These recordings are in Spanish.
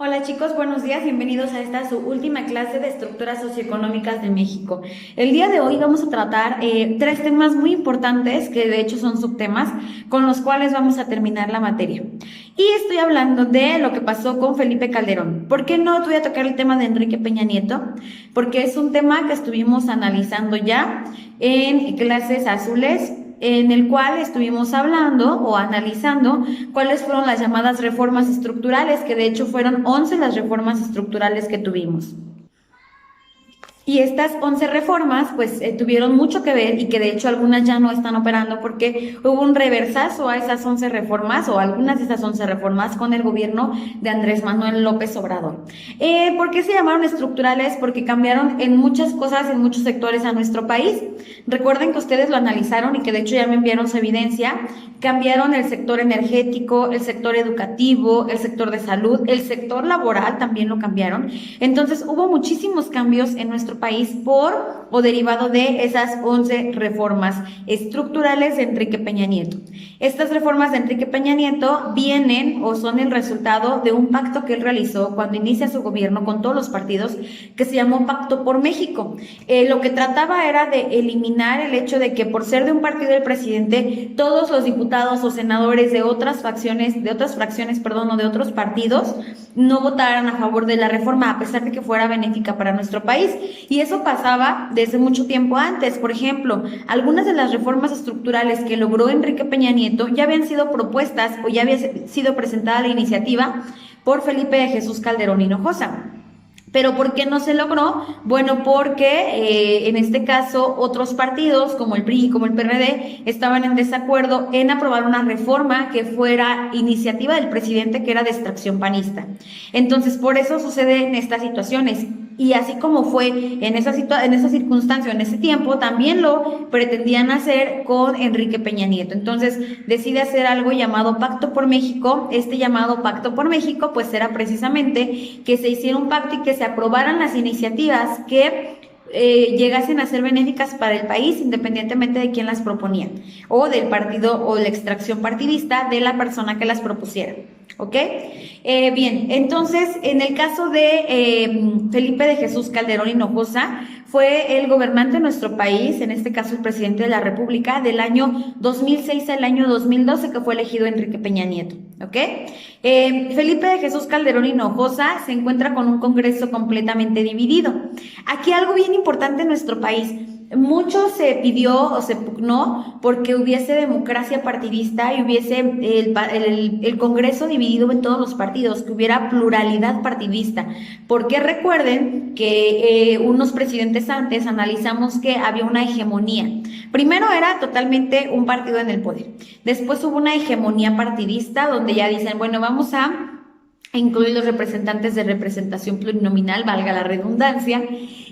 Hola chicos, buenos días, bienvenidos a esta su última clase de estructuras socioeconómicas de México. El día de hoy vamos a tratar tres temas muy importantes, que de hecho son subtemas, con los cuales vamos a terminar la materia. Y estoy hablando de lo que pasó con Felipe Calderón. ¿Por qué no voy a tocar el tema de Enrique Peña Nieto? Porque es un tema que estuvimos analizando ya en clases azules, en el cual estuvimos hablando o analizando cuáles fueron las llamadas reformas estructurales, que de hecho fueron 11 las reformas estructurales que tuvimos. Y estas 11 reformas pues tuvieron mucho que ver y que de hecho algunas ya no están operando porque hubo un reversazo a esas 11 reformas o algunas de esas 11 reformas con el gobierno de Andrés Manuel López Obrador. ¿Por qué se llamaron estructurales? Porque cambiaron en muchas cosas, en muchos sectores a nuestro país. Recuerden que ustedes lo analizaron y que de hecho ya me enviaron su evidencia. Cambiaron el sector energético, el sector educativo, el sector de salud, el sector laboral también lo cambiaron. Entonces hubo muchísimos cambios en nuestro país por o derivado de esas 11 reformas estructurales de Enrique Peña Nieto. Estas reformas de Enrique Peña Nieto vienen o son el resultado de un pacto que él realizó cuando inicia su gobierno con todos los partidos, que se llamó Pacto por México. Lo que trataba era de eliminar el hecho de que por ser de un partido del presidente, todos los diputados o senadores de otras fracciones, o de otros partidos, no votaran a favor de la reforma, a pesar de que fuera benéfica para nuestro país. Y eso pasaba desde mucho tiempo antes. Por ejemplo, algunas de las reformas estructurales que logró Enrique Peña Nieto ya habían sido propuestas o ya había sido presentada la iniciativa por Felipe de Jesús Calderón Hinojosa. ¿Pero por qué no se logró? Bueno, porque en este caso otros partidos como el PRI y como el PRD estaban en desacuerdo en aprobar una reforma que fuera iniciativa del presidente, que era de extracción panista. Entonces, por eso suceden estas situaciones. Y así como fue en esa circunstancia, en ese tiempo, también lo pretendían hacer con Enrique Peña Nieto. Entonces decide hacer algo llamado Pacto por México. Este llamado Pacto por México pues era precisamente que se hiciera un pacto y que se aprobaran las iniciativas que llegasen a ser benéficas para el país, independientemente de quién las proponía, o del partido o de la extracción partidista de la persona que las propusiera. ¿Ok? Bien, entonces, en el caso de Felipe de Jesús Calderón Hinojosa, fue el gobernante de nuestro país, en este caso el presidente de la República, del año 2006 al año 2012, que fue elegido Enrique Peña Nieto. ¿Ok? Felipe de Jesús Calderón Hinojosa se encuentra con un Congreso completamente dividido. Aquí algo bien importante en nuestro país. Mucho se pidió o se pugnó porque hubiese democracia partidista y hubiese el Congreso dividido en todos los partidos, que hubiera pluralidad partidista. Porque recuerden que unos presidentes antes analizamos que había una hegemonía. Primero era totalmente un partido en el poder. Después hubo una hegemonía partidista donde ya dicen, bueno, vamos a incluir los representantes de representación plurinominal, valga la redundancia,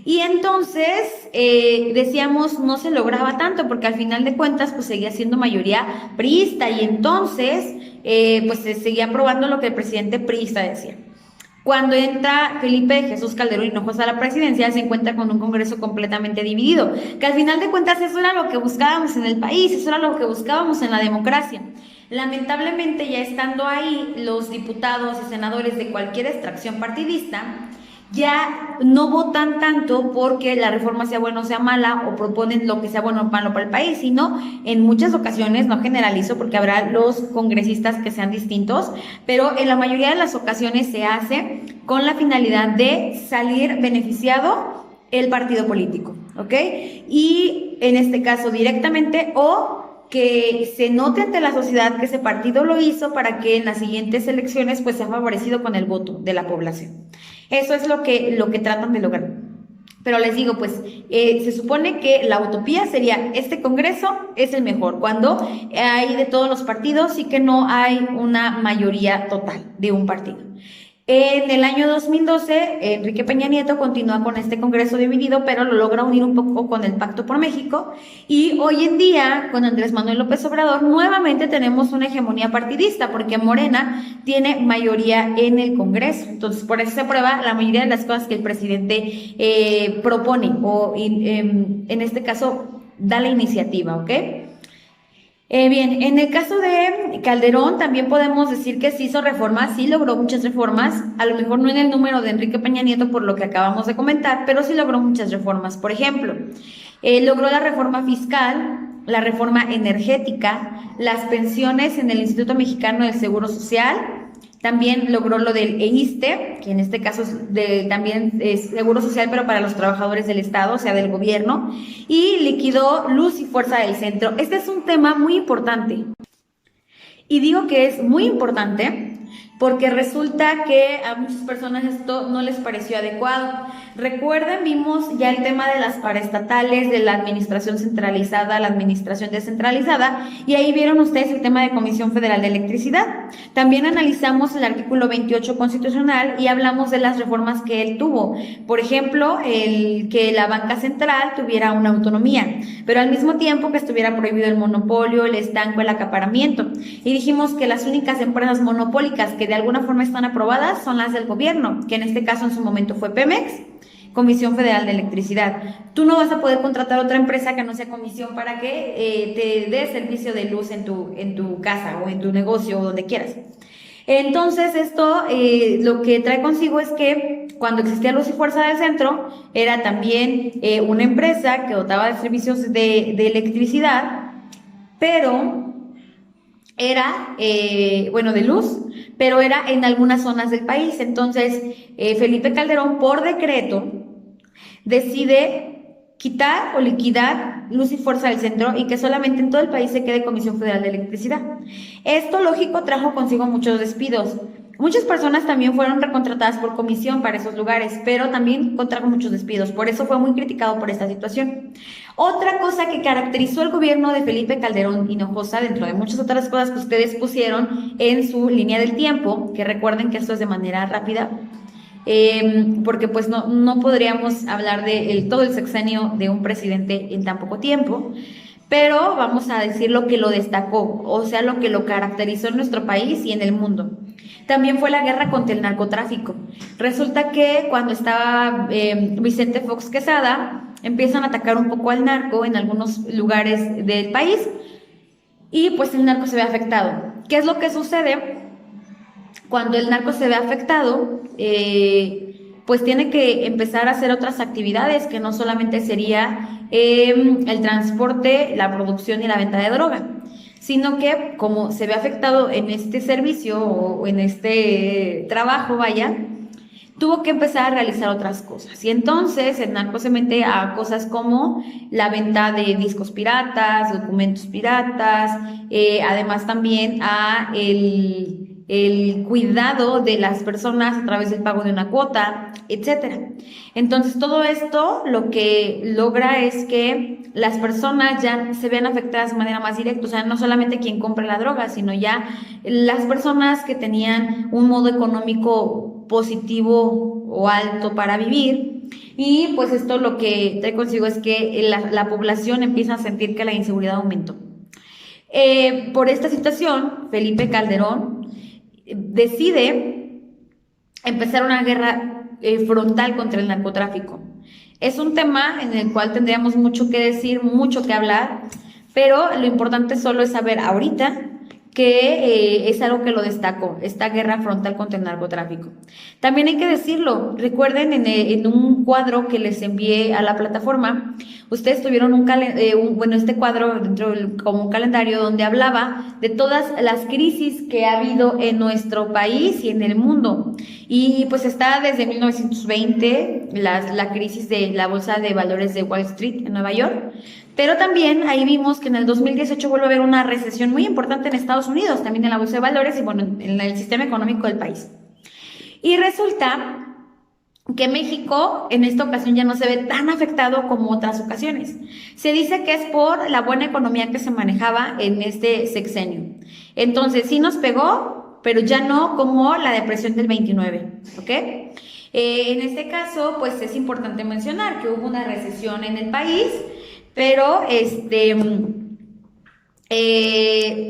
y entonces decíamos no se lograba tanto porque al final de cuentas pues seguía siendo mayoría priista y entonces pues se seguía aprobando lo que el presidente priista decía. Cuando entra Felipe de Jesús Calderón Hinojosa a la presidencia, se encuentra con un Congreso completamente dividido, que al final de cuentas eso era lo que buscábamos en el país, eso era lo que buscábamos en la democracia. Lamentablemente, ya estando ahí, los diputados y senadores de cualquier extracción partidista ya no votan tanto porque la reforma sea buena o sea mala, o proponen lo que sea bueno o malo para el país, sino en muchas ocasiones, no generalizo porque habrá los congresistas que sean distintos, pero en la mayoría de las ocasiones se hace con la finalidad de salir beneficiado el partido político, ¿ok? Y en este caso directamente o que se note ante la sociedad que ese partido lo hizo para que en las siguientes elecciones pues sea favorecido con el voto de la población. Eso es lo que tratan de lograr. Pero les digo, pues se supone que la utopía sería, este Congreso es el mejor, cuando hay de todos los partidos y que no hay una mayoría total de un partido. En el año 2012, Enrique Peña Nieto continúa con este Congreso dividido, pero lo logra unir un poco con el Pacto por México. Y hoy en día, con Andrés Manuel López Obrador, nuevamente tenemos una hegemonía partidista, porque Morena tiene mayoría en el Congreso. Entonces, por eso se aprueba la mayoría de las cosas que el presidente propone, o en este caso, da la iniciativa, ¿ok? Bien, en el caso de Calderón también podemos decir que sí hizo reformas, sí logró muchas reformas, a lo mejor no en el número de Enrique Peña Nieto por lo que acabamos de comentar, pero sí logró muchas reformas. Por ejemplo, logró la reforma fiscal, la reforma energética, las pensiones en el Instituto Mexicano del Seguro Social. También logró lo del EISSSTE, que en este caso también es seguro social, pero para los trabajadores del Estado, o sea, del gobierno, y liquidó Luz y Fuerza del Centro. Este es un tema muy importante. Y digo que es muy importante porque resulta que a muchas personas esto no les pareció adecuado. Recuerden, vimos ya el tema de las paraestatales, de la administración centralizada, la administración descentralizada, y ahí vieron ustedes el tema de Comisión Federal de Electricidad. También analizamos el artículo 28 constitucional y hablamos de las reformas que él tuvo. Por ejemplo, el que la banca central tuviera una autonomía, pero al mismo tiempo que estuviera prohibido el monopolio, el estanco, el acaparamiento. Y dijimos que las únicas empresas monopólicas que de alguna forma están aprobadas son las del gobierno, que en este caso en su momento fue Pemex, Comisión Federal de Electricidad. Tú no vas a poder contratar otra empresa que no sea comisión para que te dé servicio de luz en tu casa o en tu negocio o donde quieras. Entonces esto lo que trae consigo es que cuando existía Luz y Fuerza del Centro era también una empresa que dotaba de servicios de electricidad, pero era, de luz, pero era en algunas zonas del país. Entonces, Felipe Calderón, por decreto, decide quitar o liquidar Luz y Fuerza del Centro y que solamente en todo el país se quede Comisión Federal de Electricidad. Esto, lógico, trajo consigo muchos despidos. Muchas personas también fueron recontratadas por comisión para esos lugares, pero también contrajo muchos despidos. Por eso fue muy criticado por esta situación. Otra cosa que caracterizó el gobierno de Felipe Calderón Hinojosa, dentro de muchas otras cosas que ustedes pusieron en su línea del tiempo, que recuerden que esto es de manera rápida, porque pues no podríamos hablar de todo el sexenio de un presidente en tan poco tiempo, pero vamos a decir lo que lo destacó, o sea, lo que lo caracterizó en nuestro país y en el mundo. También fue la guerra contra el narcotráfico. Resulta que cuando estaba Vicente Fox Quesada, empiezan a atacar un poco al narco en algunos lugares del país y pues el narco se ve afectado. ¿Qué es lo que sucede? Cuando el narco se ve afectado, pues tiene que empezar a hacer otras actividades que no solamente sería el transporte, la producción y la venta de droga, sino que como se ve afectado en este servicio o en este trabajo, tuvo que empezar a realizar otras cosas. Y entonces el narco se mete a cosas como la venta de discos piratas, documentos piratas, además también a el cuidado de las personas a través del pago de una cuota, etcétera. Entonces todo esto lo que logra es que las personas ya se vean afectadas de manera más directa, o sea, no solamente quien compra la droga, sino ya las personas que tenían un modo económico positivo o alto para vivir, y pues esto lo que trae consigo es que la población empieza a sentir que la inseguridad aumentó. Por esta situación, Felipe Calderón decide empezar una guerra frontal contra el narcotráfico. Es un tema en el cual tendríamos mucho que decir, mucho que hablar, pero lo importante solo es saber ahorita que es algo que lo destacó, esta guerra frontal contra el narcotráfico. También hay que decirlo, recuerden en un cuadro que les envié a la plataforma, ustedes tuvieron este cuadro dentro como un calendario donde hablaba de todas las crisis que ha habido en nuestro país y en el mundo. Y pues está desde 1920 la crisis de la bolsa de valores de Wall Street en Nueva York, pero también ahí vimos que en el 2018 vuelve a haber una recesión muy importante en Estados Unidos, también en la bolsa de valores y bueno, en el sistema económico del país. Y resulta que México en esta ocasión ya no se ve tan afectado como otras ocasiones. Se dice que es por la buena economía que se manejaba en este sexenio. Entonces sí nos pegó, pero ya no como la depresión del 29, ¿ok? En este caso, pues es importante mencionar que hubo una recesión en el país, pero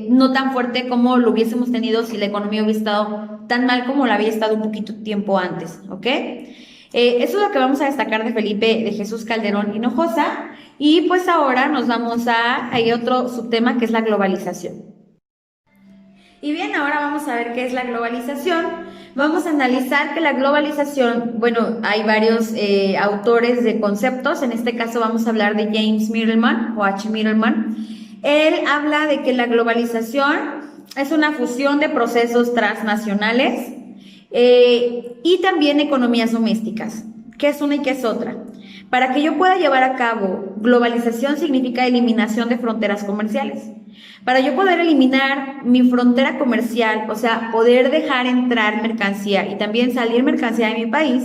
no tan fuerte como lo hubiésemos tenido si la economía hubiera estado tan mal como la había estado un poquito tiempo antes, ¿ok? Eso es lo que vamos a destacar de Felipe de Jesús Calderón Hinojosa. Y pues ahora nos vamos a otro subtema que es la globalización. Y bien, ahora vamos a ver qué es la globalización. Vamos a analizar que la globalización, bueno, hay varios autores de conceptos. En este caso vamos a hablar de James Mirelman o H. Mirelman. Él habla de que la globalización es una fusión de procesos transnacionales y también economías domésticas. ¿Qué es una y qué es otra? Para que yo pueda llevar a cabo globalización significa eliminación de fronteras comerciales. Para yo poder eliminar mi frontera comercial, o sea, poder dejar entrar mercancía y también salir mercancía de mi país,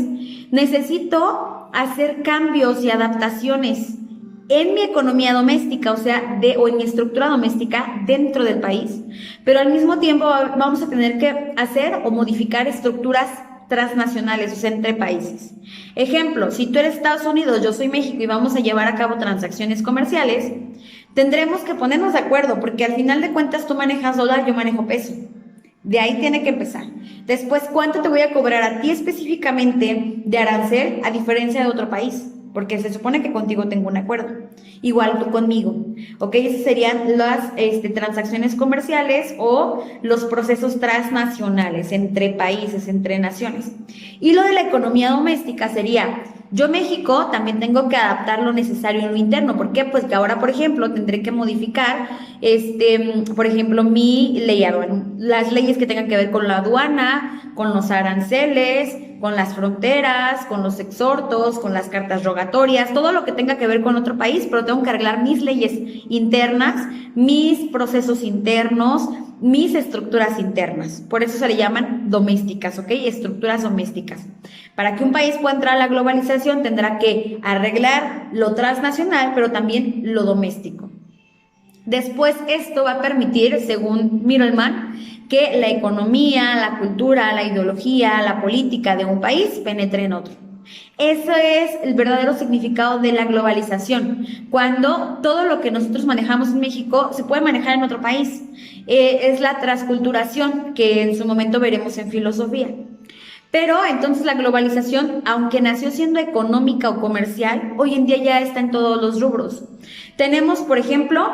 necesito hacer cambios y adaptaciones en mi economía doméstica, o sea, o en mi estructura doméstica dentro del país. Pero al mismo tiempo vamos a tener que hacer o modificar estructuras transnacionales, o sea, entre países. Ejemplo, si tú eres Estados Unidos, yo soy México y vamos a llevar a cabo transacciones comerciales, tendremos que ponernos de acuerdo porque al final de cuentas tú manejas dólar, yo manejo peso. De ahí tiene que empezar. Después, ¿cuánto te voy a cobrar a ti específicamente de arancel a diferencia de otro país? Porque se supone que contigo tengo un acuerdo. Igual tú conmigo. ¿Ok? Esas serían las transacciones comerciales o los procesos transnacionales entre países, entre naciones. Y lo de la economía doméstica sería, yo México también tengo que adaptar lo necesario en lo interno. ¿Por qué? Pues que ahora, por ejemplo, tendré que modificar, por ejemplo, mi ley aduana, las leyes que tengan que ver con la aduana, con los aranceles, con las fronteras, con los exhortos, con las cartas rogatorias, todo lo que tenga que ver con otro país, pero tengo que arreglar mis leyes internas, mis procesos internos, mis estructuras internas. Por eso se le llaman domésticas, ¿ok? Estructuras domésticas. Para que un país pueda entrar a la globalización tendrá que arreglar lo transnacional, pero también lo doméstico. Después esto va a permitir, según Mirelman, que la economía, la cultura, la ideología, la política de un país penetre en otro. Eso es el verdadero significado de la globalización, cuando todo lo que nosotros manejamos en México se puede manejar en otro país. Es la transculturación que en su momento veremos en filosofía. Pero entonces la globalización, aunque nació siendo económica o comercial, hoy en día ya está en todos los rubros. Tenemos, por ejemplo,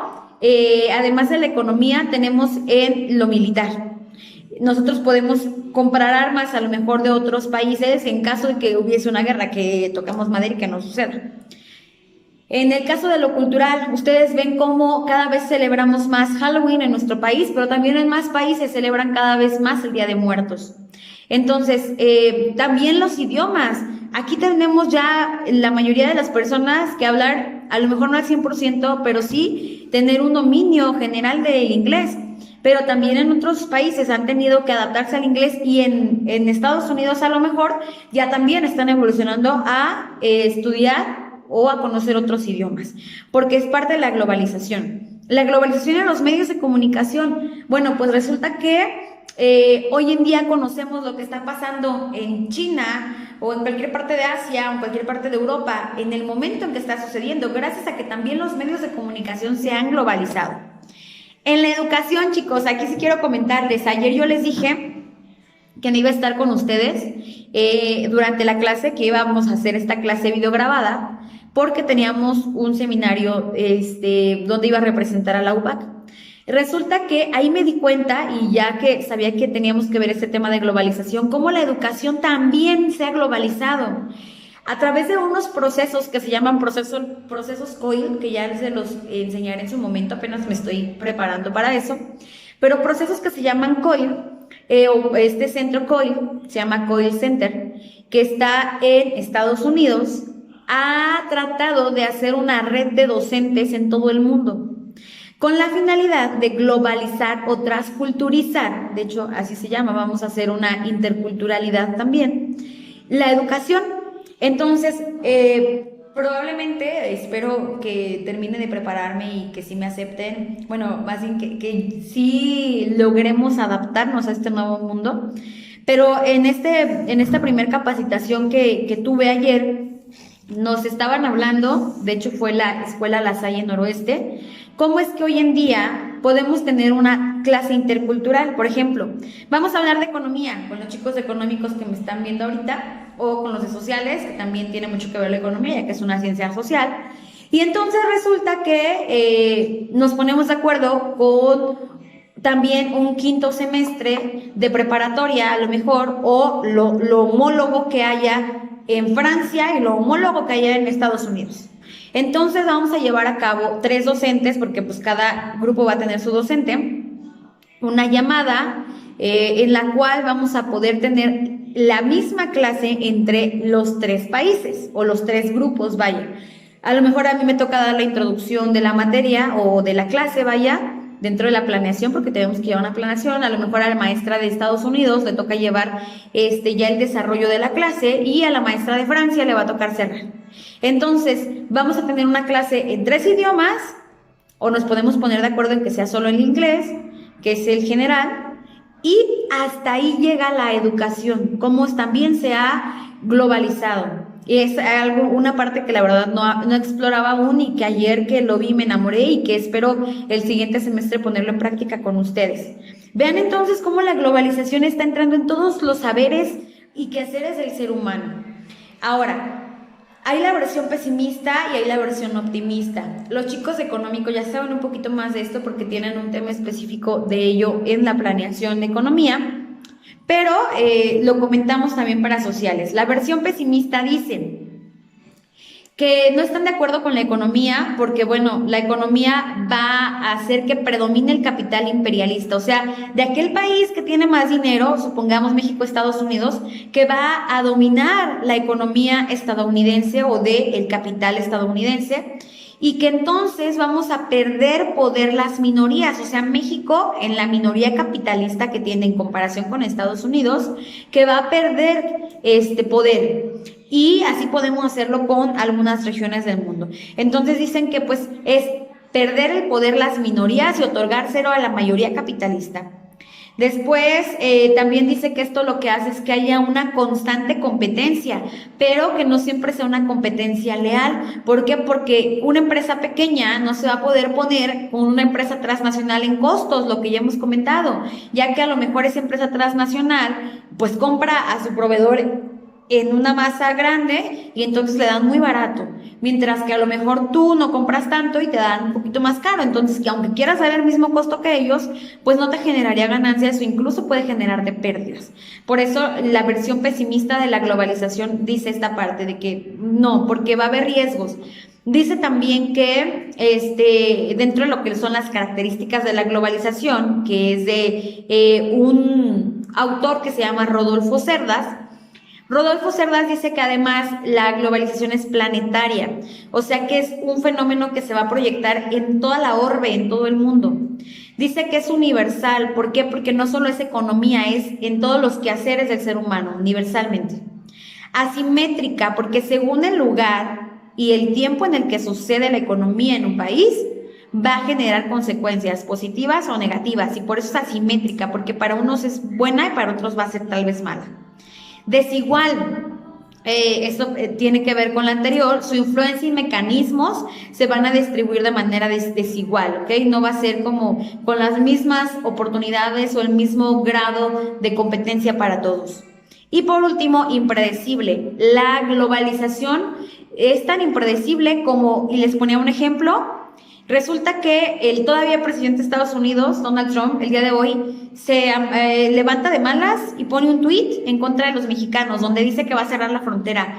además de la economía, tenemos en lo militar. Nosotros podemos comprar armas a lo mejor de otros países en caso de que hubiese una guerra, que tocamos madera y que no suceda. En el caso de lo cultural, ustedes ven cómo cada vez celebramos más Halloween en nuestro país, pero también en más países celebran cada vez más el Día de Muertos. Entonces, también los idiomas. Aquí tenemos ya la mayoría de las personas que hablar, a lo mejor no al 100%, pero sí tener un dominio general del inglés. Pero también en otros países han tenido que adaptarse al inglés y en Estados Unidos a lo mejor ya también están evolucionando a estudiar o a conocer otros idiomas, porque es parte de la globalización. La globalización en los medios de comunicación, bueno, pues resulta que hoy en día conocemos lo que está pasando en China o en cualquier parte de Asia o en cualquier parte de Europa en el momento en que está sucediendo, gracias a que también los medios de comunicación se han globalizado. En la educación, chicos, aquí sí quiero comentarles, ayer yo les dije que no iba a estar con ustedes durante la clase, que íbamos a hacer esta clase videograbada, porque teníamos un seminario donde iba a representar a la UPAC. Resulta que ahí me di cuenta, y ya que sabía que teníamos que ver este tema de globalización, cómo la educación también se ha globalizado a través de unos procesos que se llaman procesos COIL, que ya se los enseñaré en su momento, apenas me estoy preparando para eso, pero procesos que se llaman COIL, este centro COIL se llama COIL Center, que está en Estados Unidos, ha tratado de hacer una red de docentes en todo el mundo, con la finalidad de globalizar o transculturizar, de hecho así se llama, vamos a hacer una interculturalidad también, la educación. Entonces, probablemente, espero que termine de prepararme y que sí me acepten, bueno, más bien que sí logremos adaptarnos a este nuevo mundo, pero en esta primera capacitación que tuve ayer, nos estaban hablando, de hecho fue la Escuela La Salle Noroeste, cómo es que hoy en día podemos tener una clase intercultural. Por ejemplo, vamos a hablar de economía con los chicos económicos que me están viendo ahorita, o con los de sociales, que también tiene mucho que ver la economía, ya que es una ciencia social. Y entonces resulta que nos ponemos de acuerdo con también un quinto semestre de preparatoria, a lo mejor, o lo homólogo que haya en Francia y lo homólogo que haya en Estados Unidos. Entonces vamos a llevar a cabo 3 docentes, porque pues cada grupo va a tener su docente, una llamada en la cual vamos a poder tener la misma clase entre los 3 países o los 3 grupos, vaya. A lo mejor a mí me toca dar la introducción de la materia o de la clase, vaya, dentro de la planeación, porque tenemos que llevar una planeación. A lo mejor a la maestra de Estados Unidos le toca llevar ya el desarrollo de la clase, y a la maestra de Francia le va a tocar cerrar. Entonces, vamos a tener una clase en 3 idiomas, o nos podemos poner de acuerdo en que sea solo el inglés, que es el general, y hasta ahí llega la educación, como también se ha globalizado. Y es una parte que la verdad no exploraba aún, y que ayer que lo vi me enamoré, y que espero el siguiente semestre ponerlo en práctica con ustedes. Vean entonces cómo la globalización está entrando en todos los saberes y quehaceres del ser humano. Ahora, hay la versión pesimista y hay la versión optimista. Los chicos económicos ya saben un poquito más de esto porque tienen un tema específico de ello en la planeación de economía, pero lo comentamos también para sociales. La versión pesimista dice que no están de acuerdo con la economía porque, bueno, la economía va a hacer que predomine el capital imperialista, o sea, de aquel país que tiene más dinero, supongamos México, Estados Unidos, que va a dominar la economía estadounidense o del capital estadounidense, y que entonces vamos a perder poder las minorías, o sea, México en la minoría capitalista que tiene en comparación con Estados Unidos, que va a perder poder. Y así podemos hacerlo con algunas regiones del mundo. Entonces dicen que pues es perder el poder las minorías y otorgárselo a la mayoría capitalista. Después también dice que esto lo que hace es que haya una constante competencia, pero que no siempre sea una competencia leal. ¿Por qué? Porque una empresa pequeña no se va a poder poner con una empresa transnacional en costos, lo que ya hemos comentado, ya que a lo mejor esa empresa transnacional pues compra a su proveedor en una masa grande y entonces le dan muy barato, mientras que a lo mejor tú no compras tanto y te dan un poquito más caro. Entonces, que aunque quieras dar el mismo costo que ellos, pues no te generaría ganancias o incluso puede generarte pérdidas. Por eso la versión pesimista de la globalización dice esta parte de que no, porque va a haber riesgos. Dice también que dentro de lo que son las características de la globalización, que es de un autor que se llama Rodolfo Cerdas dice que además la globalización es planetaria, o sea que es un fenómeno que se va a proyectar en toda la orbe, en todo el mundo. Dice que es universal. ¿Por qué? Porque no solo es economía, es en todos los quehaceres del ser humano, universalmente. Asimétrica, porque según el lugar y el tiempo en el que sucede la economía en un país, va a generar consecuencias positivas o negativas, y por eso es asimétrica, porque para unos es buena y para otros va a ser tal vez mala. Desigual, esto tiene que ver con la anterior. Su influencia y mecanismos se van a distribuir de manera desigual, ¿ok? No va a ser como con las mismas oportunidades o el mismo grado de competencia para todos. Y por último, impredecible. La globalización es tan impredecible como, y les ponía un ejemplo. Resulta que el todavía presidente de Estados Unidos, Donald Trump, el día de hoy se levanta de malas y pone un tuit en contra de los mexicanos, donde dice que va a cerrar la frontera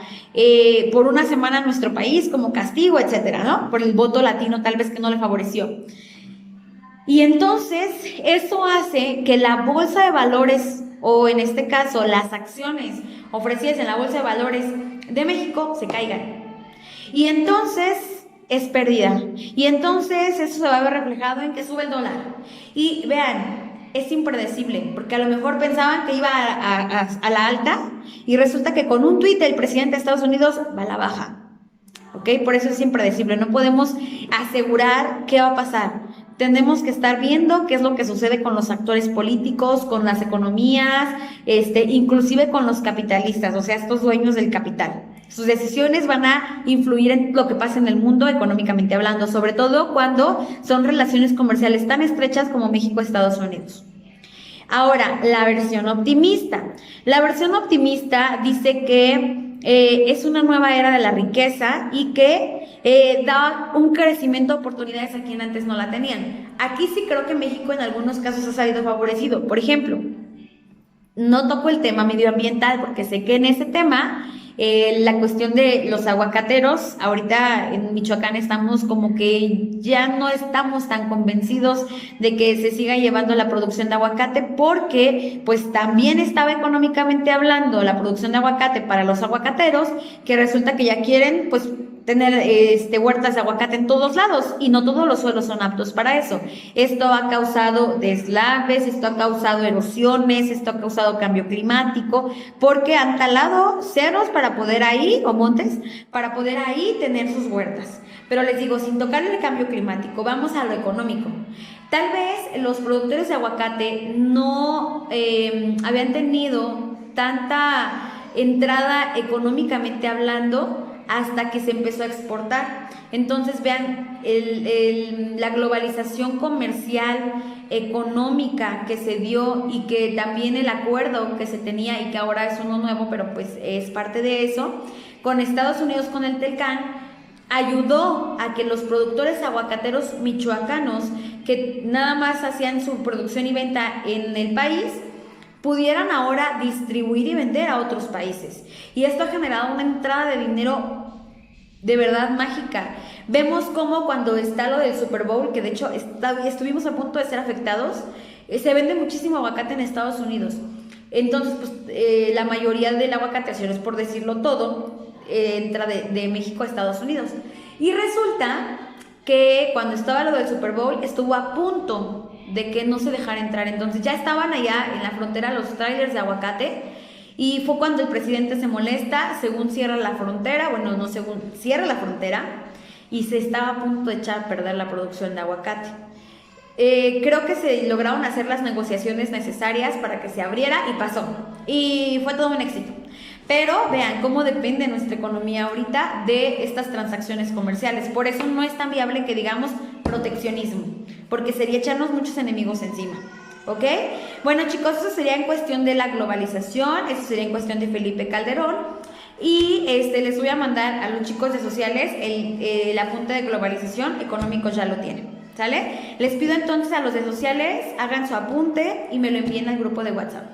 por una semana a nuestro país como castigo, etcétera, ¿no? Por el voto latino tal vez que no le favoreció. Y entonces eso hace que la bolsa de valores, o en este caso las acciones ofrecidas en la bolsa de valores de México, se caigan. Y entonces es pérdida. Y entonces eso se va a ver reflejado en que sube el dólar. Y vean, es impredecible, porque a lo mejor pensaban que iba a la alta y resulta que con un tuit del presidente de Estados Unidos va a la baja. ¿Ok? Por eso es impredecible. No podemos asegurar qué va a pasar. Tenemos que estar viendo qué es lo que sucede con los actores políticos, con las economías, inclusive con los capitalistas, o sea, estos dueños del capital. Sus decisiones van a influir en lo que pasa en el mundo económicamente hablando, sobre todo cuando son relaciones comerciales tan estrechas como México-Estados Unidos. Ahora, la versión optimista. La versión optimista dice que es una nueva era de la riqueza y que da un crecimiento de oportunidades a quien antes no la tenían. Aquí sí creo que México en algunos casos ha salido favorecido. Por ejemplo, no toco el tema medioambiental porque sé que en ese tema la cuestión de los aguacateros, ahorita en Michoacán estamos como que ya no estamos tan convencidos de que se siga llevando la producción de aguacate porque pues también estaba económicamente hablando la producción de aguacate para los aguacateros, que resulta que ya quieren pues tener huertas de aguacate en todos lados y no todos los suelos son aptos para eso. Esto ha causado deslaves, esto ha causado erosiones, esto ha causado cambio climático, porque han talado cerros para poder ahí, o montes, para poder ahí tener sus huertas. Pero les digo, sin tocar el cambio climático, vamos a lo económico. Tal vez los productores de aguacate no habían tenido tanta entrada económicamente hablando hasta que se empezó a exportar. Entonces vean la globalización comercial, económica que se dio y que también el acuerdo que se tenía y que ahora es uno nuevo, pero pues es parte de eso, con Estados Unidos, con el Telcán, ayudó a que los productores aguacateros michoacanos, que nada más hacían su producción y venta en el país, pudieran ahora distribuir y vender a otros países. Y esto ha generado una entrada de dinero de verdad mágica. Vemos cómo cuando está lo del Super Bowl, que de hecho estuvimos a punto de ser afectados, se vende muchísimo aguacate en Estados Unidos. Entonces, pues la mayoría del aguacate, si no es por decirlo todo, entra de México a Estados Unidos. Y resulta que cuando estaba lo del Super Bowl, estuvo a punto de que no se dejara entrar. Entonces ya estaban allá en la frontera los trailers de aguacate y fue cuando el presidente se molesta, según cierra la frontera, bueno, no según, cierra la frontera y se estaba a punto de echar a perder la producción de aguacate. Creo que se lograron hacer las negociaciones necesarias para que se abriera y pasó. Y fue todo un éxito. Pero vean cómo depende nuestra economía ahorita de estas transacciones comerciales. Por eso no es tan viable que digamos proteccionismo, porque sería echarnos muchos enemigos encima. ¿Ok? Bueno, chicos, eso sería en cuestión de la globalización, eso sería en cuestión de Felipe Calderón. Y les voy a mandar a los chicos de sociales el apunte de globalización, económicos ya lo tienen. ¿Sale? Les pido entonces a los de sociales hagan su apunte y me lo envíen al grupo de WhatsApp.